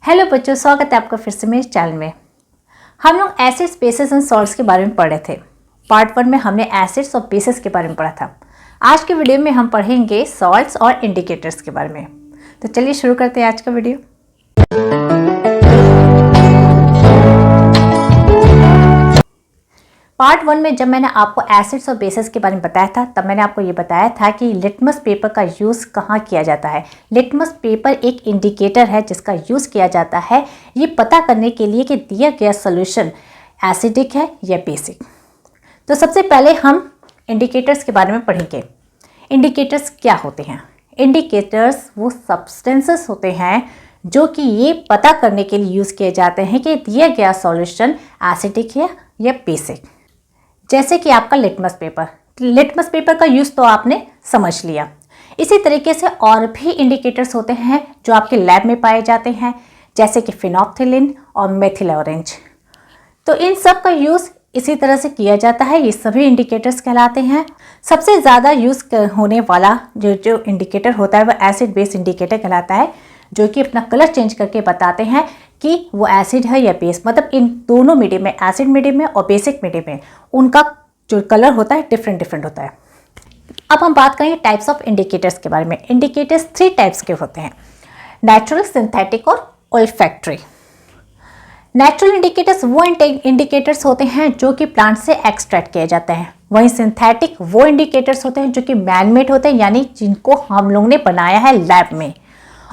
Hello बच्चों, स्वागत है आपका फिर से मेरे चैनल में। हम लोग एसिड्स, बेसिस एंड सॉल्ट्स के बारे में पढ़ रहे थे। पार्ट 1 में हमने एसिड्स और बेसिस के बारे में पढ़ा था। आज के वीडियो में हम पढ़ेंगे सॉल्ट्स और इंडिकेटर्स के बारे में। तो चलिए शुरू करते हैं आज का वीडियो। पार्ट 1 में जब मैंने आपको एसिड्स और बेसिस के बारे में बताया था, तब मैंने आपको ये बताया था कि लिटमस पेपर का यूज़ कहाँ किया जाता है। लिटमस पेपर एक इंडिकेटर है जिसका यूज़ किया जाता है ये पता करने के लिए कि दिया गया सॉल्यूशन एसिडिक है या बेसिक। तो सबसे पहले हम इंडिकेटर्स के बारे में पढ़ेंगे। इंडिकेटर्स क्या होते हैं? इंडिकेटर्स वो सब्सटेंसेस होते हैं जो कि ये पता करने के लिए यूज़ किए जाते हैं कि दिया गया सॉल्यूशन एसिडिक है या बेसिक। जैसे कि आपका लिटमस पेपर का यूज़ तो आपने समझ लिया। इसी तरीके से और भी इंडिकेटर्स होते हैं जो आपके लैब में पाए जाते हैं, जैसे कि फिनोप्थिलिन और मेथिल ऑरेंज। तो इन सब का यूज़ इसी तरह से किया जाता है। ये सभी इंडिकेटर्स कहलाते हैं। सबसे ज़्यादा यूज़ होने वाला जो इंडिकेटर होता है वो एसिड बेस इंडिकेटर कहलाता है, जो कि अपना कलर चेंज करके बताते हैं कि वो एसिड है या बेस। मतलब इन दोनों मीडियम में, एसिड मीडियम में और बेसिक मीडियम में, उनका जो कलर होता है डिफरेंट होता है। अब हम बात करेंगे टाइप्स ऑफ इंडिकेटर्स के बारे में। इंडिकेटर्स 3 टाइप्स के होते हैं: नेचुरल, सिंथेटिक और ओल्फैक्टरी। नेचुरल इंडिकेटर्स वो इंडिकेटर्स होते हैं जो कि प्लांट से एक्सट्रैक्ट किए जाते हैं। वहीं सिंथेटिक वो इंडिकेटर्स होते हैं जो कि मैनमेड होते हैं, यानी जिनको हम लोग ने बनाया है लैब में।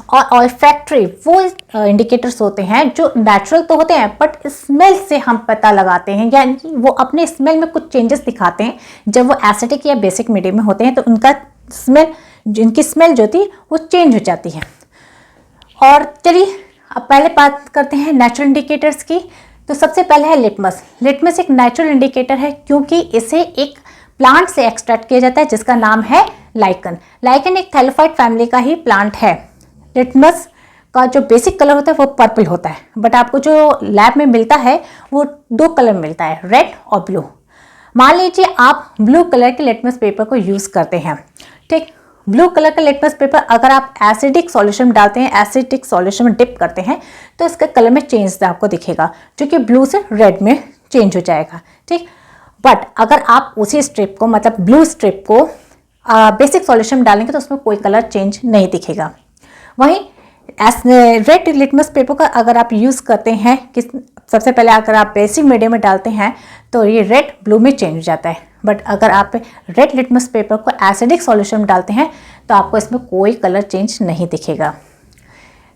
और ऑल्फैक्टरी वो इंडिकेटर्स होते हैं जो नेचुरल तो होते हैं बट स्मेल से हम पता लगाते हैं, यानी वो अपने स्मेल में कुछ चेंजेस दिखाते हैं। जब वो एसिडिक या बेसिक मीडियम में होते हैं तो उनका जिनकी स्मेल जो थी वो चेंज हो जाती है। और चलिए अब पहले बात करते हैं नेचुरल इंडिकेटर्स की। तो सबसे पहले है लिटमस। लिटमस एक नेचुरल इंडिकेटर है क्योंकि इसे एक प्लांट से एक्सट्रैक्ट किया जाता है जिसका नाम है लाइकन। लाइकन एक थैलोफाइट फैमिली का ही प्लांट है। लिटमस का जो बेसिक कलर होता है वो पर्पल होता है, बट आपको जो लैब में मिलता है वो 2 कलर मिलता है, रेड और ब्लू। मान लीजिए आप ब्लू कलर के लिटमस पेपर को यूज़ करते हैं, ठीक। ब्लू कलर का लिटमस पेपर अगर आप एसिडिक सॉल्यूशन में डालते हैं, एसिडिक सॉल्यूशन में डिप करते हैं, तो इसका कलर में चेंज आपको दिखेगा, जो कि ब्लू से रेड में चेंज हो जाएगा, ठीक। बट अगर आप उसी स्ट्रिप को, मतलब ब्लू स्ट्रिप को बेसिक सॉल्यूशन में डालेंगे तो उसमें कोई कलर चेंज नहीं दिखेगा। वहीं रेड लिटमस पेपर का अगर आप यूज़ करते हैं कि सबसे पहले अगर आप बेसिक मीडियम में डालते हैं तो ये रेड ब्लू में चेंज हो जाता है। बट अगर आप रेड लिटमस पेपर को एसिडिक सॉल्यूशन में डालते हैं तो आपको इसमें कोई कलर चेंज नहीं दिखेगा।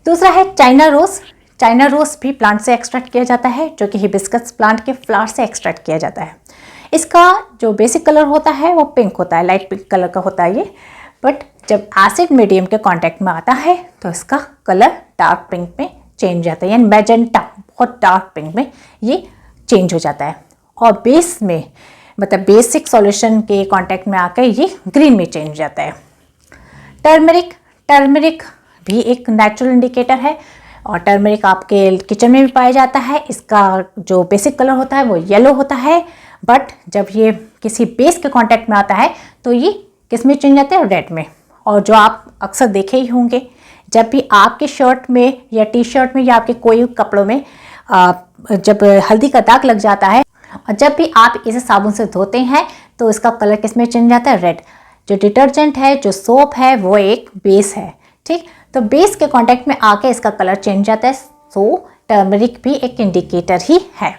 दूसरा है चाइना रोज। चाइना रोज भी प्लांट से एक्सट्रैक्ट किया जाता है, जो कि हिबिस्कस प्लांट के फ्लावर से एक्सट्रैक्ट किया जाता है। इसका जो बेसिक कलर होता है वो पिंक होता है, लाइट पिंक कलर का होता है ये। बट जब एसिड मीडियम के कांटेक्ट में आता है तो इसका कलर डार्क पिंक में चेंज हो जाता है, यानी मैजेंटा, बहुत डार्क पिंक में ये चेंज हो जाता है। और बेस में, मतलब बेसिक सॉल्यूशन के कांटेक्ट में आकर ये ग्रीन में चेंज हो जाता है। टर्मरिक भी एक नेचुरल इंडिकेटर है और टर्मरिक आपके किचन में भी पाया जाता है। इसका जो बेसिक कलर होता है वो येलो होता है, बट जब ये किसी बेस के कांटेक्ट में आता है तो ये किस में चेंज जाता है? रेड में। और जो आप अक्सर देखे ही होंगे, जब भी आपके शर्ट में या टी शर्ट में या आपके कोई कपड़ों में जब हल्दी का दाग लग जाता है और जब भी आप इसे साबुन से धोते हैं तो इसका कलर किस में चेंज जाता है? रेड। जो डिटर्जेंट है, जो सोप है, वो एक बेस है, ठीक। तो बेस के कांटेक्ट में आके इसका कलर चेंज जाता है। सो टर्मरिक भी एक इंडिकेटर ही है।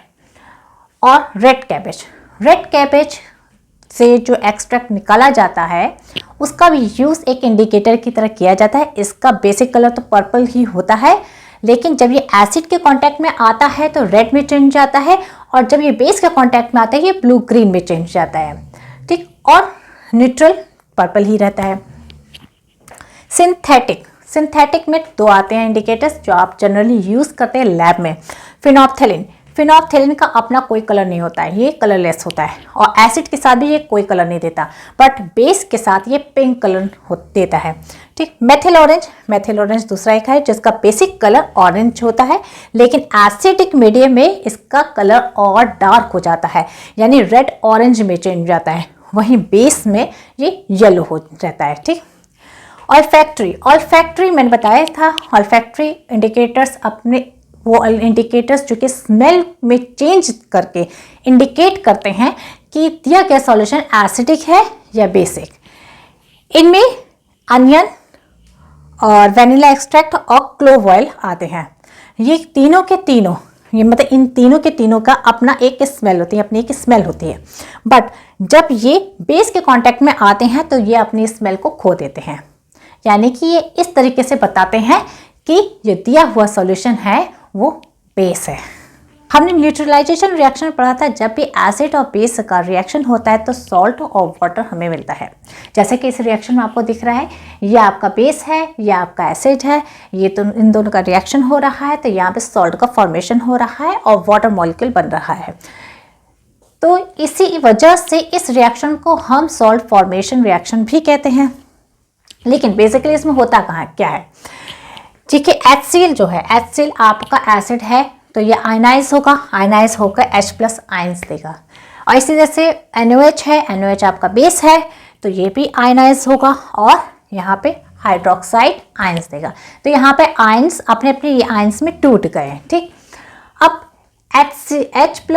और रेड कैबेज से जो एक्सट्रैक्ट निकाला जाता है उसका भी यूज़ एक इंडिकेटर की तरह किया जाता है। इसका बेसिक कलर तो पर्पल ही होता है, लेकिन जब ये एसिड के कांटेक्ट में आता है तो रेड में चेंज जाता है, और जब ये बेस के कांटेक्ट में आता है ये ब्लू ग्रीन में चेंज जाता है, ठीक। और न्यूट्रल पर्पल ही रहता है। सिंथेटिक में 2 आते हैं इंडिकेटर्स जो आप जनरली यूज़ करते हैं लैब में। फिनोप्थिलिन का अपना कोई कलर नहीं होता है, ये कलरलेस होता है, और एसिड के साथ भी ये कोई कलर नहीं देता, बट बेस के साथ ये पिंक कलर देता है, ठीक। मेथिल ऑरेंज दूसरा एक है जिसका बेसिक कलर ऑरेंज होता है, लेकिन एसिडिक मीडियम में इसका कलर और डार्क हो जाता है, यानी रेड ऑरेंज में चेंज हो जाता है। वहीं बेस में ये येलो हो जाता है, ठीक। ऑल्फैक्टरी मैंने बताया था, ऑल्फैक्टरी इंडिकेटर्स अपने वो इंडिकेटर्स जो कि स्मेल में चेंज करके इंडिकेट करते हैं कि दिया गया सॉल्यूशन एसिडिक है या बेसिक। इनमें अनियन और वेनिला एक्सट्रैक्ट और क्लोव ऑयल आते हैं। ये तीनों के तीनों, ये मतलब इन तीनों के तीनों का अपना एक स्मेल होती है, अपनी एक स्मेल होती है, बट जब ये बेस के कांटेक्ट में आते हैं तो ये अपनी स्मेल को खो देते हैं। यानी कि ये इस तरीके से बताते हैं कि ये दिया हुआ सॉल्यूशन है वो बेस है। हमने न्यूट्रलाइजेशन रिएक्शन पढ़ा था, जब भी एसिड और बेस का रिएक्शन होता है तो सॉल्ट और वाटर हमें मिलता है। जैसे कि इस रिएक्शन में आपको दिख रहा है, ये आपका बेस है, ये आपका एसिड है, ये तो इन दोनों का रिएक्शन हो रहा है, तो यहाँ पे सॉल्ट का फॉर्मेशन हो रहा है और वाटर मॉलिक्यूल बन रहा है। तो इसी वजह से इस रिएक्शन को हम सॉल्ट फॉर्मेशन रिएक्शन भी कहते हैं। लेकिन बेसिकली इसमें होता कहाँ है, क्या है, ठीक है, HCl जो है, HCl आपका एसिड है तो ये आयनाइज होगा, आयनाइज होकर H+ आयंस देगा। और इसी तरह से NOH है, NOH आपका बेस है तो ये भी आयनाइज होगा और यहाँ पे हाइड्रोक्साइड आयंस देगा। तो यहाँ पे आयंस अपने अपने ये आयंस में टूट गए हैं, ठीक। अब H+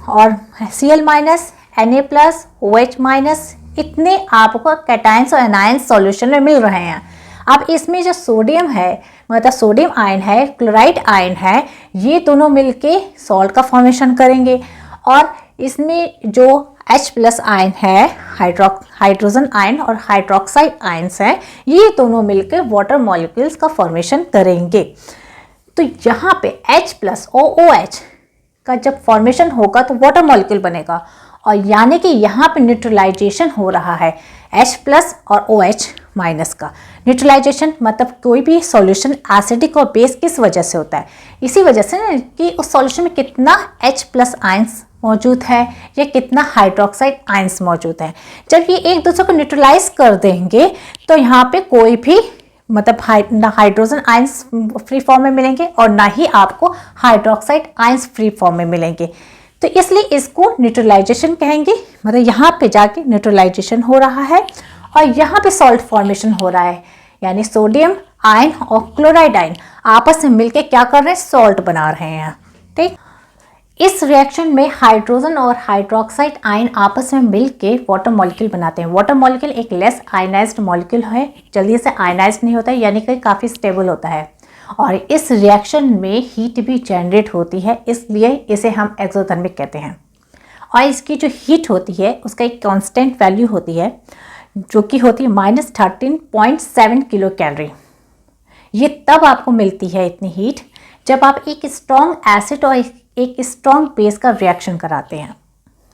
और Cl-, Na+, OH- इतने आपको कैटायंस और एनायंस सॉल्यूशन में मिल रहे हैं। अब इसमें जो सोडियम है, मतलब सोडियम आयन है, क्लोराइड आयन है, ये दोनों मिलके सॉल्ट का फॉर्मेशन करेंगे। और इसमें जो H+ आयन है, हाइड्रोजन आयन और हाइड्रोक्साइड आयन्स हैं, ये दोनों मिलकर वाटर मॉलिक्यूल्स का फॉर्मेशन करेंगे। तो यहाँ पे H+ और OH का जब फॉर्मेशन होगा तो वाटर मॉलिक्यूल बनेगा, और यानी कि यहाँ पे न्यूट्रलाइजेशन हो रहा है H+ और OH- का। न्यूट्रलाइजेशन मतलब कोई भी सॉल्यूशन एसिडिक और बेस किस वजह से होता है, इसी वजह से ना कि उस सॉल्यूशन में कितना H+ आयंस मौजूद है या कितना हाइड्रोक्साइड आयंस मौजूद है। जब ये एक दूसरे को न्यूट्रलाइज कर देंगे तो यहाँ पे कोई भी मतलब ना हाइड्रोजन आयंस फ्री फॉर्म में मिलेंगे और ना ही आपको हाइड्रोक्साइड आयंस फ्री फॉर्म में मिलेंगे। तो इसलिए इसको न्यूट्रलाइजेशन कहेंगे, मतलब यहाँ पे जाके न्यूट्रलाइजेशन हो रहा है और यहाँ पे सॉल्ट फॉर्मेशन हो रहा है। यानी सोडियम आयन और क्लोराइड आयन आपस में मिलके क्या कर रहे हैं, सॉल्ट बना रहे हैं, ठीक। इस रिएक्शन में हाइड्रोजन और हाइड्रोक्साइड आयन आपस में मिलके वाटर मॉलिक्यूल बनाते हैं। वाटर मॉलिक्यूल एक लेस आयनाइज्ड मॉलिक्यूल है, जल्दी से आयनाइज्ड नहीं होता है, यानी कि काफ़ी स्टेबल होता है। और इस रिएक्शन में हीट भी जनरेट होती है, इसलिए इसे हम एक्सोथर्मिक कहते हैं। और इसकी जो हीट होती है उसका एक कांस्टेंट वैल्यू होती है जो कि होती है -13.7 किलो कैलोरी। ये तब आपको मिलती है इतनी हीट जब आप एक स्ट्रॉन्ग एसिड और एक स्ट्रॉन्ग बेस का रिएक्शन कराते हैं।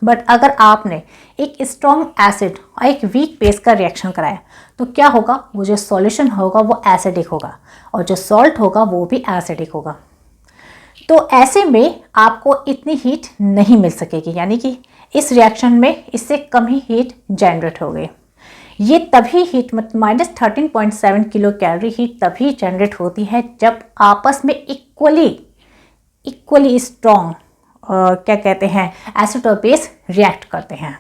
बट अगर आपने एक स्ट्रॉन्ग एसिड और एक वीक बेस का रिएक्शन कराया तो क्या होगा, वो जो सॉल्यूशन होगा वो एसिडिक होगा और जो सॉल्ट होगा वो भी एसिडिक होगा। तो ऐसे में आपको इतनी हीट नहीं मिल सकेगी, यानी कि इस रिएक्शन में इससे कम ही हीट जनरेट हो गई। ये तभी हीट -13.7 किलो कैलोरी हीट तभी जनरेट होती है जब आपस में इक्वली स्ट्रॉन्ग क्या कहते हैं एसिड और बेस रिएक्ट करते हैं।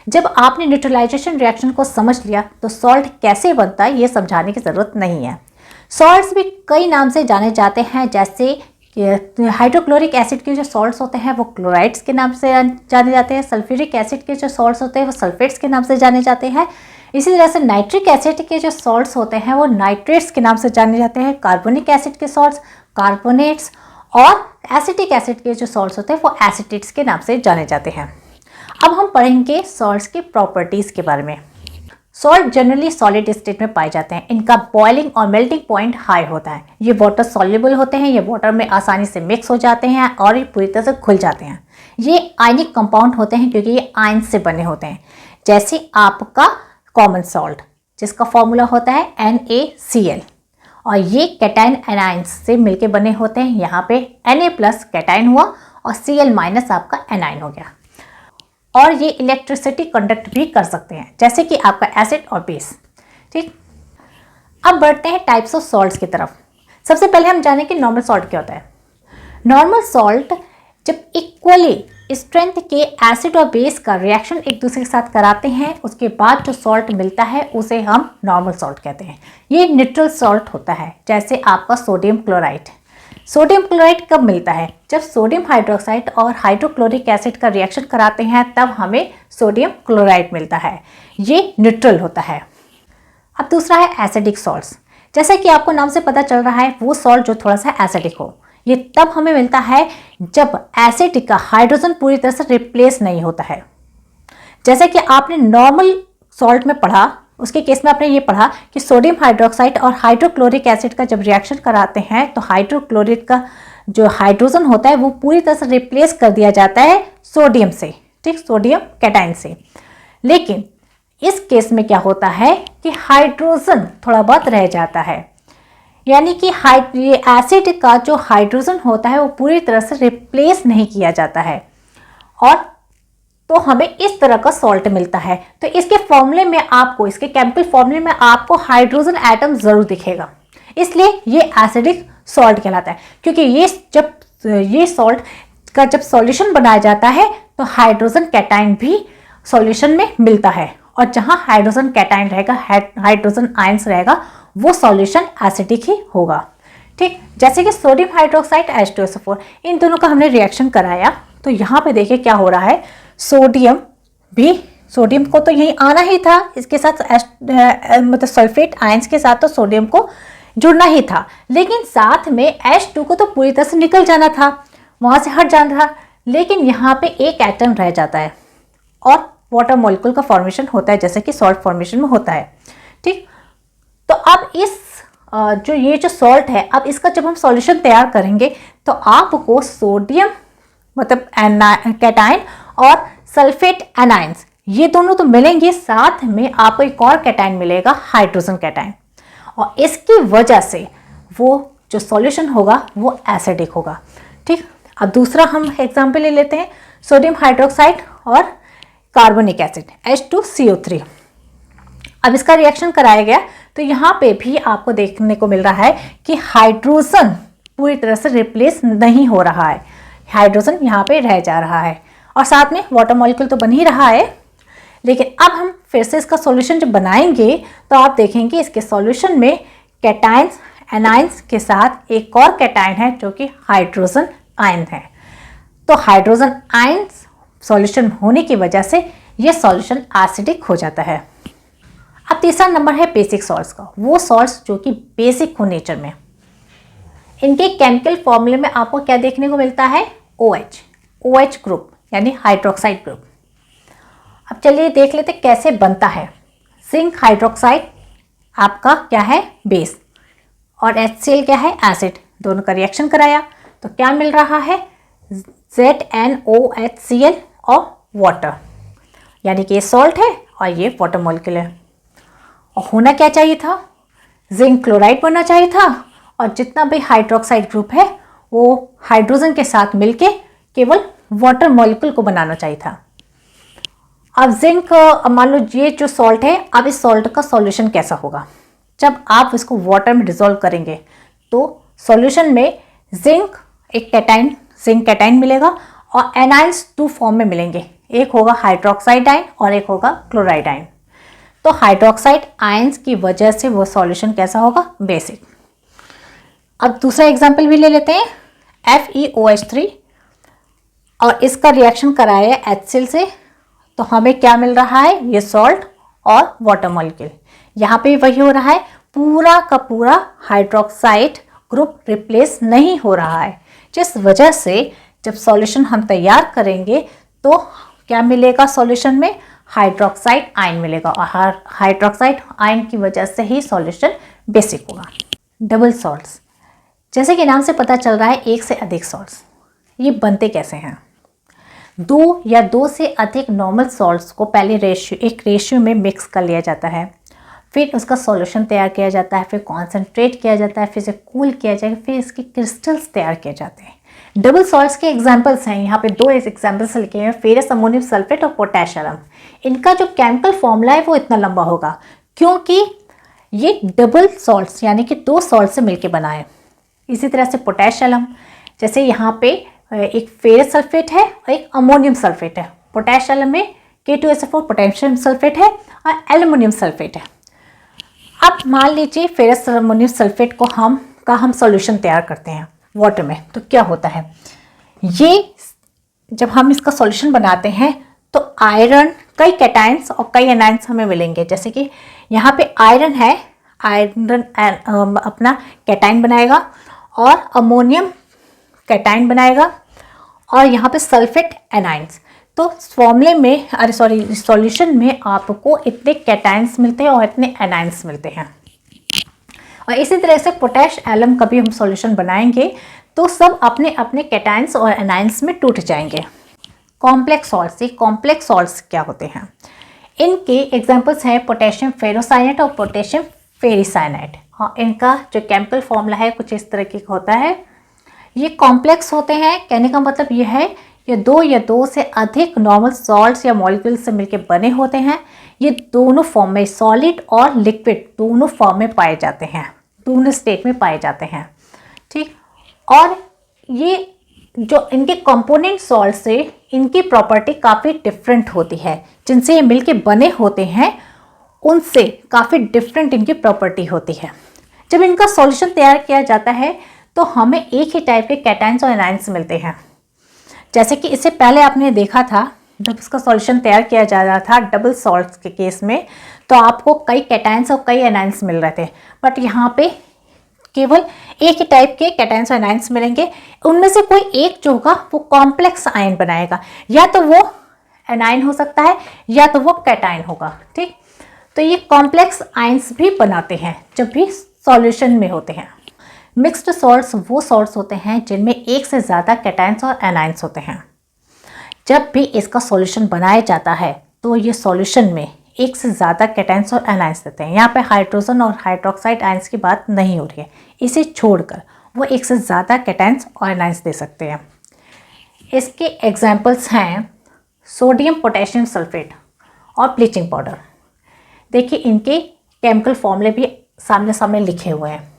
जब आपने न्यूट्रलाइजेशन रिएक्शन को समझ लिया तो सॉल्ट कैसे बनता है ये समझाने की ज़रूरत नहीं है। सॉल्ट्स भी कई नाम से जाने जाते हैं, जैसे हाइड्रोक्लोरिक एसिड के जो सॉल्ट्स होते हैं वो क्लोराइड्स के नाम से जाने जाते हैं, सल्फ्यूरिक एसिड के जो सॉल्ट्स होते हैं वो सल्फेट्स के नाम से जाने जाते हैं। इसी तरह से नाइट्रिक एसिड के जो सॉल्ट्स होते हैं वो नाइट्रेट्स के नाम से जाने जाते हैं। कार्बोनिक एसिड के सॉल्ट्स कार्बोनेट्स और एसिटिक एसिड के जो सॉल्ट्स होते हैं वो एसिटेट्स के नाम से जाने जाते हैं। अब हम पढ़ेंगे सॉल्ट्स की प्रॉपर्टीज़ के बारे में। सॉल्ट जनरली सॉलिड स्टेट में पाए जाते हैं। इनका बॉइलिंग और मेल्टिंग पॉइंट हाई होता है। ये वाटर सॉल्युबल होते हैं, ये वाटर में आसानी से मिक्स हो जाते हैं और ये पूरी तरह से घुल जाते हैं। ये आयनिक कंपाउंड होते हैं क्योंकि ये आयन से बने होते हैं, जैसे आपका कॉमन सॉल्ट जिसका फॉर्मूला होता है NaCl, और ये कैटायन एनायंस से मिलके बने होते हैं। यहाँ पे Na+ कैटायन हुआ और Cl- आपका एनायन हो गया। और ये इलेक्ट्रिसिटी कंडक्ट भी कर सकते हैं, जैसे कि आपका एसिड और बेस, ठीक। अब बढ़ते हैं टाइप्स ऑफ सॉल्ट्स की तरफ। सबसे पहले हम जानें कि नॉर्मल सॉल्ट क्या होता है। नॉर्मल सॉल्ट जब इक्वली स्ट्रेंथ के एसिड और बेस का रिएक्शन एक दूसरे के साथ कराते हैं, उसके बाद जो सॉल्ट मिलता है उसे हम नॉर्मल सॉल्ट कहते हैं। ये न्यूट्रल सॉल्ट होता है, जैसे आपका सोडियम क्लोराइड। सोडियम क्लोराइड कब मिलता है? जब सोडियम हाइड्रोक्साइड और हाइड्रोक्लोरिक एसिड का रिएक्शन कराते हैं तब हमें सोडियम क्लोराइड मिलता है, ये न्यूट्रल होता है। अब दूसरा है एसिडिक सॉल्ट्स। जैसा कि आपको नाम से पता चल रहा है, वो सॉल्ट जो थोड़ा सा एसिडिक हो, ये तब हमें मिलता है जब एसिड का हाइड्रोजन पूरी तरह से रिप्लेस नहीं होता है। जैसे कि आपने नॉर्मल सॉल्ट में पढ़ा, उसके केस में आपने ये पढ़ा कि सोडियम हाइड्रोक्साइड और हाइड्रोक्लोरिक एसिड का जब रिएक्शन कराते हैं तो हाइड्रोक्लोरिक का जो हाइड्रोजन होता है वो पूरी तरह से रिप्लेस कर दिया जाता है सोडियम से, ठीक, सोडियम कैटायन से। लेकिन इस केस में क्या होता है कि हाइड्रोजन थोड़ा बहुत रह जाता है, यानी कि ये एसिड का जो हाइड्रोजन होता है वो पूरी तरह से रिप्लेस नहीं किया जाता है, और तो हमें इस तरह का सॉल्ट मिलता है। तो इसके फॉर्मूले में आपको, इसके केमिकल फॉर्मूले में आपको हाइड्रोजन एटम जरूर दिखेगा, इसलिए ये एसिडिक सॉल्ट कहलाता है। क्योंकि ये सॉल्ट का जब सॉल्यूशन बनाया जाता है तो हाइड्रोजन कैटायन भी सॉल्यूशन में मिलता है, और जहां हाइड्रोजन कैटायन रहेगा, हाइड्रोजन आयंस रहेगा, वो सॉल्यूशन एसिडिक ही होगा, ठीक। जैसे कि सोडियम हाइड्रोक्साइड H2SO4, इन दोनों का हमने रिएक्शन कराया तो यहाँ पे देखिए क्या हो रहा है, सोडियम को तो यहीं आना ही था, इसके साथ मतलब सल्फेट आयंस के साथ तो सोडियम को जुड़ना ही था, लेकिन साथ में H2 को तो पूरी तरह से निकल जाना था, वहां से हट जाना था। लेकिन यहाँ पे एक एटम रह जाता है और वाटर मॉलिक्यूल का फॉर्मेशन होता है, जैसे कि सॉल्ट फॉर्मेशन में होता है, ठीक। तो अब ये जो सॉल्ट है, अब इसका जब हम सॉल्यूशन तैयार करेंगे तो आपको सोडियम मतलब कैटायन और सल्फेट एनायंस, ये दोनों तो मिलेंगे, साथ में आपको एक और कैटायन मिलेगा, हाइड्रोजन कैटायन, और इसकी वजह से वो जो सॉल्यूशन होगा वो एसिडिक होगा, ठीक। अब दूसरा हम एग्जाम्पल ले लेते हैं, सोडियम हाइड्रोक्साइड और कार्बोनिक एसिड H2CO3। अब इसका रिएक्शन कराया गया तो यहाँ पे भी आपको देखने को मिल रहा है कि हाइड्रोजन पूरी तरह से रिप्लेस नहीं हो रहा है, हाइड्रोजन यहाँ पे रह जा रहा है, और साथ में वाटर मॉलिक्यूल तो बन ही रहा है। लेकिन अब हम फिर से इसका सॉल्यूशन जब बनाएंगे तो आप देखेंगे इसके सॉल्यूशन में कैटायंस एनायंस के साथ एक और कैटायन है जो कि हाइड्रोजन आयन है। तो हाइड्रोजन आयंस सॉल्यूशन होने की वजह से ये सॉल्यूशन एसिडिक हो जाता है। अब तीसरा नंबर है बेसिक सॉल्ट्स का, वो सॉल्ट्स जो कि बेसिक हो नेचर में। इनके केमिकल फॉर्मूले में आपको क्या देखने को मिलता है, OH ग्रुप यानी हाइड्रोक्साइड ग्रुप। अब चलिए देख लेते कैसे बनता है। जिंक हाइड्रोक्साइड आपका क्या है, बेस, और HCl क्या है, एसिड। दोनों का रिएक्शन कराया तो क्या मिल रहा है, ZnOHCl और वाटर, यानी कि ये सॉल्ट है और ये वाटर मॉलिक्यूल है। और होना क्या चाहिए था, जिंक क्लोराइड बनना चाहिए था, और जितना भी हाइड्रोक्साइड ग्रुप है वो हाइड्रोजन के साथ मिलके केवल वाटर मॉलिक्यूल को बनाना चाहिए था। अब जिंक, मान लो ये जो सॉल्ट है, अब इस सॉल्ट का सॉल्यूशन कैसा होगा, जब आप इसको वाटर में डिसॉल्व करेंगे तो सॉल्यूशन में जिंक कैटायन मिलेगा, और एनायंस 2 फॉर्म में मिलेंगे, एक होगा हाइड्रोक्साइड आयन और एक होगा क्लोराइड आयन। तो हाइड्रोक्साइड आयंस की वजह से वो सॉल्यूशन कैसा होगा, बेसिक। अब दूसरा एग्जांपल भी ले लेते हैं, FeOH3, और इसका रिएक्शन कराया है HCl से, तो हमें क्या मिल रहा है, ये सॉल्ट और वाटर मॉलिक्यूल। यहाँ पे वही हो रहा है, पूरा का पूरा हाइड्रोक्साइड ग्रुप रिप्लेस नहीं हो रहा है, जिस वजह से जब सॉल्यूशन हम तैयार करेंगे तो क्या मिलेगा, सॉल्यूशन में हाइड्रोक्साइड आयन मिलेगा, और हाइड्रोक्साइड आयन की वजह से ही सॉल्यूशन बेसिक होगा। डबल सॉल्ट्स, जैसे कि नाम से पता चल रहा है, एक से अधिक सॉल्ट्स। ये बनते कैसे हैं, 2 या 2 से अधिक नॉर्मल सॉल्ट्स को पहले एक रेशियो में मिक्स कर लिया जाता है, फिर उसका सॉल्यूशन तैयार किया जाता है, फिर कॉन्सेंट्रेट किया जाता है, फिर से कूल किया जाएगा, फिर इसके क्रिस्टल्स तैयार किए जाते हैं। डबल सॉल्ट्स के एग्जांपल्स हैं, यहाँ पे 2 एग्जांपल्स लिखे हैं, फेरस अमोनियम सल्फेट और पोटेशियम। इनका जो केमिकल फॉर्मूला है वो इतना लंबा होगा क्योंकि ये डबल सॉल्ट्स यानी कि 2 सॉल्ट से मिलके बना है। इसी तरह से पोटेशियम, जैसे यहाँ पे एक फेरस सल्फेट है और एक अमोनियम सल्फेट है। पोटेश एलम में K2SO4 पोटेशियम सल्फेट है और एल्युमिनियम सल्फेट है। अब मान लीजिए फेरस अमोनियम सल्फेट को हम सॉल्यूशन तैयार करते हैं वाटर में, तो क्या होता है, ये जब हम इसका सॉल्यूशन बनाते हैं तो आयरन, कई कैटायंस और कई एनायंस हमें मिलेंगे। जैसे कि यहाँ पे आयरन है, आयरन अपना कैटायन बनाएगा और अमोनियम कैटायन बनाएगा और यहाँ पे सल्फेट एनायंस। तो फॉर्मूले में सॉल्यूशन में आपको इतने कैटायंस मिलते हैं और इतने एनायंस मिलते हैं। और इसी तरह से पोटेश एलम का भी हम सॉल्यूशन बनाएंगे तो सब अपने अपने कैटायंस और एनायंस में टूट जाएंगे। कॉम्प्लेक्स सॉल्ट्स, ये कॉम्प्लेक्स सॉल्ट्स क्या होते हैं, इनके एग्जांपल्स हैं पोटेशियम फेरोसाइनेट और पोटेशियम फेरिसाइनेट। और इनका जो केमिकल फॉर्मूला है कुछ इस तरह की होता है। ये कॉम्प्लेक्स होते हैं, कहने का मतलब ये है ये दो या दो से अधिक नॉर्मल सॉल्ट्स या मॉलिक्यूल से मिलकर बने होते हैं। ये दोनों फॉर्म में, सॉलिड और लिक्विड दोनों फॉर्म में पाए जाते हैं, दोनों स्टेट में पाए जाते हैं, ठीक। और ये जो इनके कंपोनेंट सॉल्ट से इनकी प्रॉपर्टी काफ़ी डिफरेंट होती है, जिनसे ये मिलके बने होते हैं उनसे काफ़ी डिफरेंट इनकी प्रॉपर्टी होती है। जब इनका सॉल्यूशन तैयार किया जाता है तो हमें एक ही टाइप के कैटायंस और एनायंस मिलते हैं। जैसे कि इससे पहले आपने देखा था जब इसका सॉल्यूशन तैयार किया जा रहा था डबल सॉल्ट्स के केस में, तो आपको कई कैटायंस और कई एनायंस मिल रहे थे, बट यहाँ पे केवल एक ही टाइप के कैटायंस और एनायंस मिलेंगे। उनमें से कोई एक जो होगा वो कॉम्प्लेक्स आयन बनाएगा, या तो वो एनायन हो सकता है या तो वो कैटायन होगा, ठीक। तो ये कॉम्प्लेक्स आयन्स भी बनाते हैं जब भी सॉल्यूशन में होते हैं। मिक्स्ड सॉल्ट्स वो सॉल्ट्स होते हैं जिनमें एक से ज़्यादा कैटायंस और एनायंस होते हैं। जब भी इसका सॉल्यूशन बनाया जाता है तो ये सॉल्यूशन में एक से ज़्यादा कैटायंस और एनायंस देते हैं। यहाँ पे हाइड्रोजन और हाइड्रोक्साइड आयंस की बात नहीं हो रही है, इसे छोड़कर वो एक से ज़्यादा कैटायंस और एनायंस दे सकते हैं। इसके एग्जाम्पल्स हैं सोडियम पोटेशियम सल्फेट और ब्लीचिंग पाउडर। देखिए इनके केमिकल फॉर्मूले भी सामने सामने लिखे हुए हैं।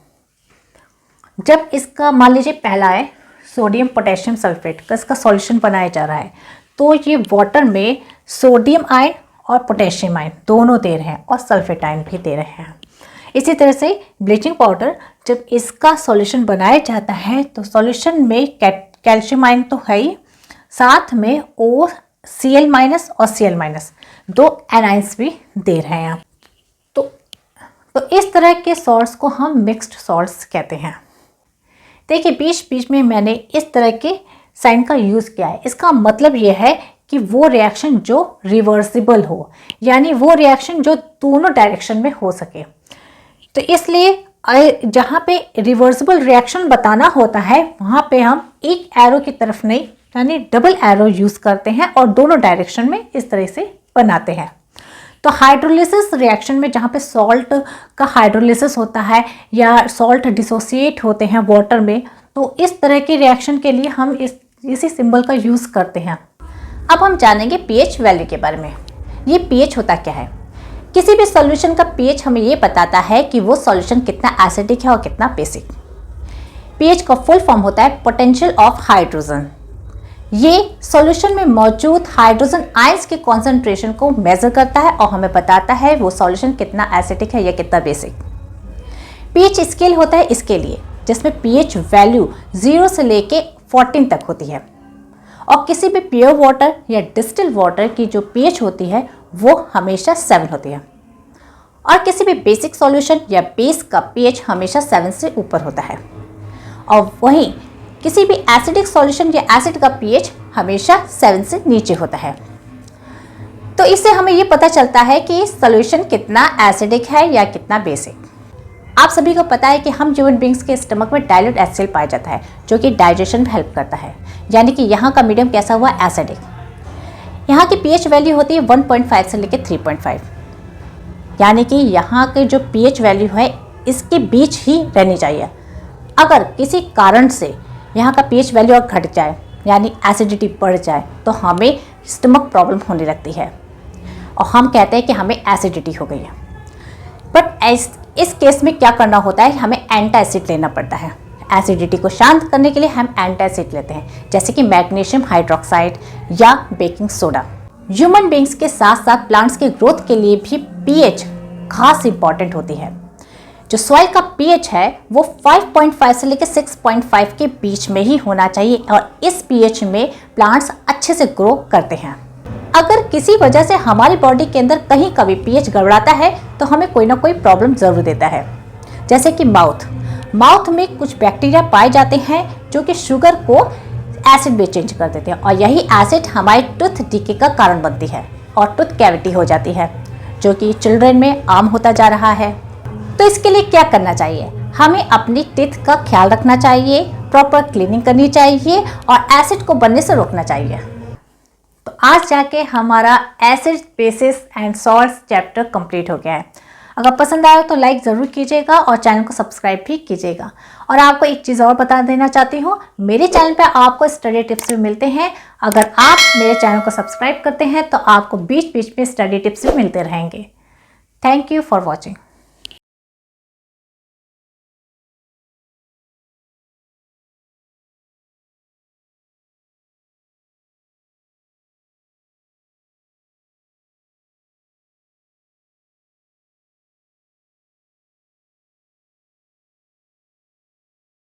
जब इसका मान लीजिए पहला है सोडियम पोटेशियम सल्फेट का इसका सॉल्यूशन बनाया जा रहा है, तो ये वाटर में सोडियम आयन और पोटेशियम आयन दोनों दे रहे हैं और सल्फेट आयन भी दे रहे हैं। इसी तरह से ब्लीचिंग पाउडर जब इसका सॉल्यूशन बनाया जाता है तो सॉल्यूशन में कैल्शियम आयन तो है ही, साथ में और Cl- और Cl- दो एनायंस भी दे रहे हैं। तो इस तरह के सॉल्ट्स को हम मिक्स्ड सॉल्ट्स कहते हैं। देखिए बीच बीच में मैंने इस तरह के साइन का यूज़ किया है। इसका मतलब ये है कि वो रिएक्शन जो रिवर्सिबल हो, यानी वो रिएक्शन जो दोनों डायरेक्शन में हो सके। तो इसलिए जहाँ पे रिवर्सिबल रिएक्शन बताना होता है वहाँ पे हम एक एरो की तरफ नहीं, यानी डबल एरो यूज़ करते हैं और दोनों डायरेक्शन में इस तरह से बनाते हैं। तो हाइड्रोलिसिस रिएक्शन में जहाँ पे सॉल्ट का हाइड्रोलिसिस होता है या सॉल्ट डिसोसिएट होते हैं वाटर में, तो इस तरह के रिएक्शन के लिए हम इसी सिंबल का यूज़ करते हैं। अब हम जानेंगे पीएच वैल्यू के बारे में। ये पीएच होता क्या है? किसी भी सॉल्यूशन का पीएच हमें ये बताता है कि वो सॉल्यूशन कितना एसिडिक है और कितना बेसिक। पीएच का फुल फॉर्म होता है पोटेंशियल ऑफ हाइड्रोजन। ये सॉल्यूशन में मौजूद हाइड्रोजन आयंस के कॉन्सेंट्रेशन को मेजर करता है और हमें बताता है वो सॉल्यूशन कितना एसिडिक है या कितना बेसिक। पीएच स्केल होता है इसके लिए, जिसमें पीएच वैल्यू 0 से लेके 14 तक होती है। और किसी भी प्योर वाटर या डिस्टिल वाटर की जो पीएच होती है वो हमेशा 7 होती है। और किसी भी बेसिक सॉल्यूशन या बेस का पीएच हमेशा 7 से ऊपर होता है। और वहीं किसी भी एसिडिक सॉल्यूशन या एसिड का पीएच हमेशा 7 से नीचे होता है। तो इससे हमें ये पता चलता है कि सॉल्यूशन कितना एसिडिक है या कितना बेसिक। आप सभी को पता है कि हम ह्यूमन बींग्स के स्टमक में डाइल्यूट एसिड पाया जाता है जो कि डाइजेशन में हेल्प करता है, यानी कि यहाँ का मीडियम कैसा हुआ, एसिडिक। यहाँ की पीएच वैल्यू होती है 1.5 से लेकर 3.5, यानी कि यहाँ के जो पीएच वैल्यू है इसके बीच ही रहनी चाहिए। अगर किसी कारण से यहाँ का पीएच वैल्यू और घट जाए, यानी एसिडिटी बढ़ जाए, तो हमें स्टमक प्रॉब्लम होने लगती है और हम कहते हैं कि हमें एसिडिटी हो गई है। बट इस केस में क्या करना होता है, हमें एंटासिड लेना पड़ता है, एसिडिटी को शांत करने के लिए हम एंटासिड लेते हैं, जैसे कि मैग्नीशियम हाइड्रोक्साइड या बेकिंग सोडा। ह्यूमन बींग्स के साथ साथ प्लांट्स के ग्रोथ के लिए भी पीएच खास इंपॉर्टेंट होती है। जो सॉइल का पीएच है वो 5.5 से लेकर 6.5 के बीच में ही होना चाहिए और इस पीएच में प्लांट्स अच्छे से ग्रो करते हैं। अगर किसी वजह से हमारी बॉडी के अंदर कहीं कभी पीएच गड़बड़ाता है तो हमें कोई ना कोई प्रॉब्लम जरूर देता है, जैसे कि माउथ में कुछ बैक्टीरिया पाए जाते हैं जो कि शुगर को एसिड में चेंज कर देते हैं और यही एसिड हमारे टूथ डीके का कारण बनती है और टूथ कैविटी हो जाती है, जो कि चिल्ड्रन में आम होता जा रहा है। तो इसके लिए क्या करना चाहिए? हमें अपनी टीथ का ख्याल रखना चाहिए, प्रॉपर क्लीनिंग करनी चाहिए और एसिड को बनने से रोकना चाहिए। तो आज जाके हमारा acid, basis and salts chapter complete हो गया है। अगर पसंद आया तो लाइक ज़रूर कीजिएगा और चैनल को सब्सक्राइब भी कीजिएगा। और आपको एक चीज़ और बता देना चाहती हूँ, मेरे चैनल पे आपको स्टडी टिप्स भी मिलते हैं। अगर आप मेरे चैनल को सब्सक्राइब करते हैं तो आपको बीच बीच में स्टडी टिप्स भी मिलते रहेंगे। Thank you for watching.